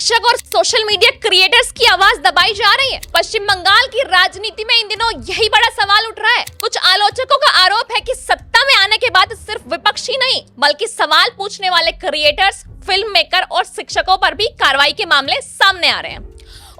शिक्षक और social media creators की आवाज दबाई जा रही है। पश्चिम बंगाल की राजनीति में इन दिनों यही बड़ा सवाल उठ रहा है। कुछ आलोचकों का आरोप है कि सत्ता में आने के बाद सिर्फ विपक्ष ही नहीं बल्कि सवाल पूछने वाले क्रिएटर्स, फिल्म मेकर और शिक्षकों पर भी कार्रवाई के मामले सामने आ रहे हैं।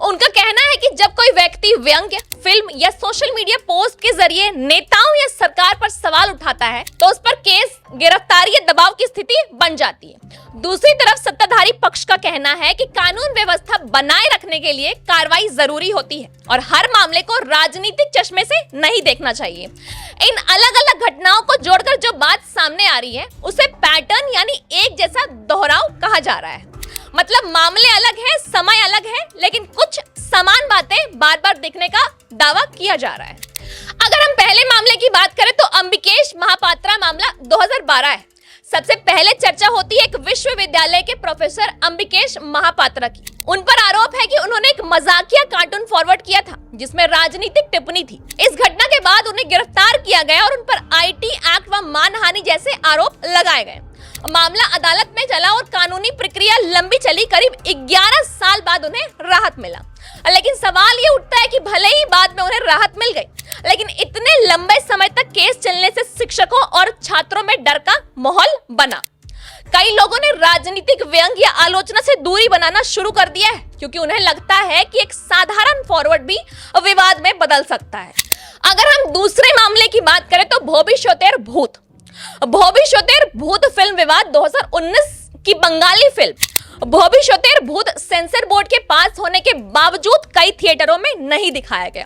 उनका कहना है कि जब कोई व्यक्ति व्यंग्य, फिल्म या सोशल मीडिया पोस्ट के जरिए नेताओं या सरकार पर सवाल उठाता है तो उस पर केस, गिरफ्तारी या दबाव की स्थिति बन जाती है। दूसरी तरफ सत्ताधारी पक्ष का कहना है कि कानून व्यवस्था बनाए रखने के लिए कार्रवाई जरूरी होती है और हर मामले को राजनीतिक चश्मे से नहीं देखना चाहिए। इन अलग अलग घटनाओं को जोड़कर जो बात सामने आ रही है उसे पैटर्न यानी एक जैसा दोहराव कहा जा रहा है। मतलब मामले अलग हैं, समय अलग है, लेकिन कुछ समान बातें बार बार दिखने का दावा किया जा रहा है। अगर हम पहले मामले की बात करें तो अंबिकेश महापात्रा मामला 2012 है। सबसे पहले चर्चा होती है एक विश्वविद्यालय के प्रोफेसर अंबिकेश महापात्रा की। उन पर आरोप है कि उन्होंने एक मजाकिया कार्टून फॉरवर्ड किया था जिसमें राजनीतिक टिप्पणी थी। इस घटना के बाद उन्हें गिरफ्तार किया गया और उन पर आईटी एक्ट व मानहानि जैसे आरोप लगाए गए। मामला अदालत में चला और कानूनी प्रक्रिया लंबी चली। करीब 11 साल बाद उन्हें राहत मिला। लेकिन सवाल ये उठता है कि भले ही बाद में उन्हें राहत मिल गई, लेकिन इतने लंबे समय तक केस चलने से शिक्षकों और छात्रों में डर का माहौल बना। कई लोगों ने राजनीतिक व्यंग्य या आलोचना से दूरी बनाना शुरू कर दिया है क्योंकि उन्हें लगता है कि एक साधारण फॉरवर्ड भी विवाद में बदल सकता है। अगर हम दूसरे मामले की बात करें तो भोबिशोतेर भूत फिल्म विवाद 2019 की बंगाली फिल्म भोबिशोतेर भूत सेंसर बोर्ड के पास होने के बावजूद कई थिएटरों में नहीं दिखाया गया।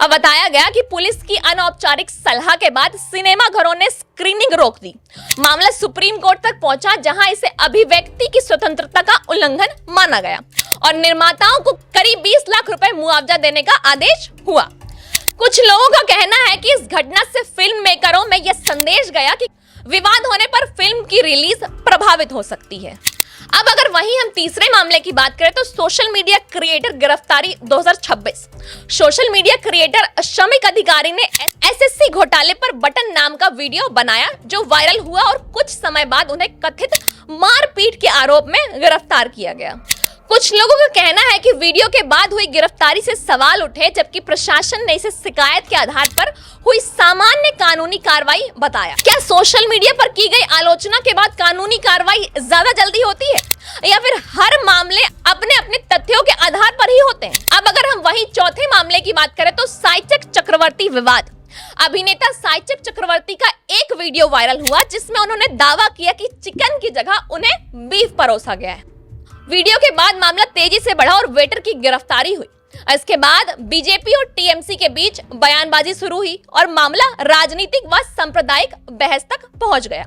अब बताया गया कि पुलिस की अनौपचारिक सलाह के बाद सिनेमा घरों ने स्क्रीनिंग रोक दी। मामला सुप्रीम कोर्ट तक पहुंचा जहां इसे अभिव्यक्ति की स्वतंत्रता का उल्लंघन माना गया और निर्माताओं को करीब 20 लाख रुपए मुआवजा देने का आदेश हुआ। कुछ लोगों का कहना है कि इस घटना से फिल्म मेकरों में यह संदेश गया कि विवाद होने पर फिल्म की रिलीज प्रभावित हो सकती है। अब अगर वहीं हम तीसरे मामले की बात करें तो सोशल मीडिया क्रिएटर गिरफ्तारी 2026। सोशल मीडिया क्रिएटर श्रमिक अधिकारी ने एसएससी घोटाले पर बटन नाम का वीडियो बनाया जो वायरल हुआ और कुछ समय बाद उन्हें कथित मारपीट के आरोप में गिरफ्तार किया गया। कुछ लोगों का कहना है कि वीडियो के बाद हुई गिरफ्तारी से सवाल उठे जबकि प्रशासन ने इसे शिकायत के आधार पर हुई सामान्य कानूनी कार्रवाई बताया। क्या सोशल मीडिया पर की गई आलोचना के बाद कानूनी कार्रवाई ज्यादा जल्दी होती है या फिर हर मामले अपने अपने तथ्यों के आधार पर ही होते हैं? अब अगर हम वही चौथे मामले की बात करें तो साइचक चक्रवर्ती विवाद। अभिनेता साइचक चक्रवर्ती का एक वीडियो वायरल हुआ जिसमें उन्होंने दावा किया कि चिकन की जगह उन्हें बीफ परोसा गया है। वीडियो के बाद मामला तेजी से बढ़ा और वेटर की गिरफ्तारी हुई। इसके बाद बीजेपी और टीएमसी के बीच बयानबाजी शुरू हुई और मामला राजनीतिक व सांप्रदायिक बहस तक पहुंच गया।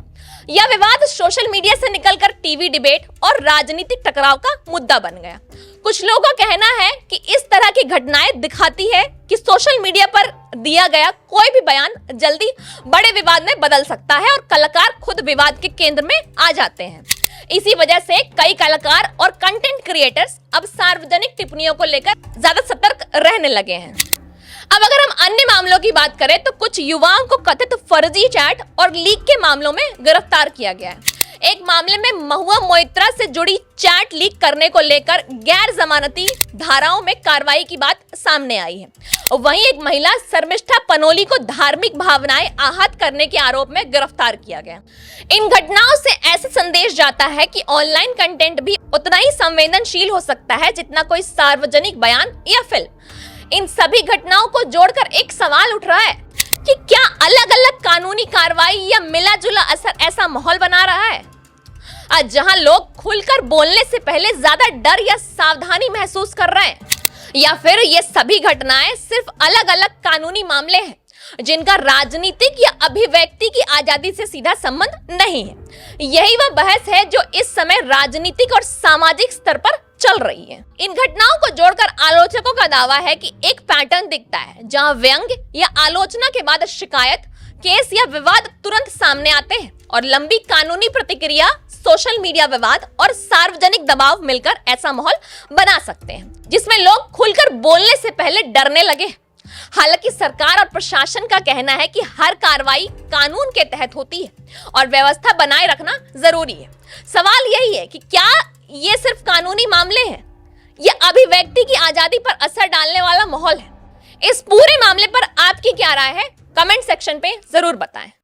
यह विवाद सोशल मीडिया से निकलकर टीवी डिबेट और राजनीतिक टकराव का मुद्दा बन गया। कुछ लोगों का कहना है कि इस तरह की घटनाएं दिखाती है कि सोशल मीडिया पर दिया गया कोई भी बयान जल्दी बड़े विवाद में बदल सकता है और कलाकार खुद विवाद के केंद्र में आ जाते हैं। इसी वजह से कई कलाकार और कंटेंट क्रिएटर्स अब सार्वजनिक टिप्पणियों को लेकर ज्यादा सतर्क रहने लगे हैं। अब अगर हम अन्य मामलों की बात करें तो कुछ युवाओं को कथित फर्जी चैट और लीक के मामलों में गिरफ्तार किया गया है। एक मामले में महुआ मोइत्रा से जुड़ी चैट लीक करने को लेकर गैर जमानती धाराओं में कार्रवाई की बात सामने आई है। वहीं एक महिला शर्मिष्ठा पनोली को धार्मिक भावनाएं आहत करने के आरोप में गिरफ्तार किया गया। इन घटनाओं से ऐसे संदेश जाता है कि ऑनलाइन कंटेंट भी उतना ही संवेदनशील हो सकता है जितना कोई सार्वजनिक बयान या फिल्म। इन सभी घटनाओं को जोड़कर एक सवाल उठ रहा है कि क्या अलग अलग कानूनी कार्रवाई या मिला जुला असर ऐसा माहौल बना रहा है आज जहां लोग खुलकर बोलने से पहले ज्यादा डर या सावधानी महसूस कर रहे हैं, या फिर ये सभी घटनाएं सिर्फ अलग अलग कानूनी मामले हैं जिनका राजनीतिक या अभिव्यक्ति की आजादी से सीधा संबंध नहीं है। यही वह बहस है जो इस समय राजनीतिक और सामाजिक स्तर पर चल रही है। इन घटनाओं को जोड़कर आलोचकों का दावा है कि एक पैटर्न दिखता है जहां व्यंग्य या आलोचना के बाद शिकायत, केस या विवाद तुरंत सामने आते हैं और लंबी कानूनी प्रतिक्रिया, सोशल मीडिया विवाद और सार्वजनिक दबाव मिलकर ऐसा माहौल बना सकते हैं जिसमें लोग खुलकर बोलने से पहले डरने लगे। हालांकि सरकार और प्रशासन का कहना है कि हर कार्रवाई कानून के तहत होती है और व्यवस्था बनाए रखना जरूरी है। सवाल यही है कि क्या ये सिर्फ कानूनी मामले हैं यह अभिव्यक्ति की आजादी पर असर डालने वाला माहौल है? इस पूरे मामले पर आपकी क्या राय है? कमेंट सेक्शन पे जरूर बताएं।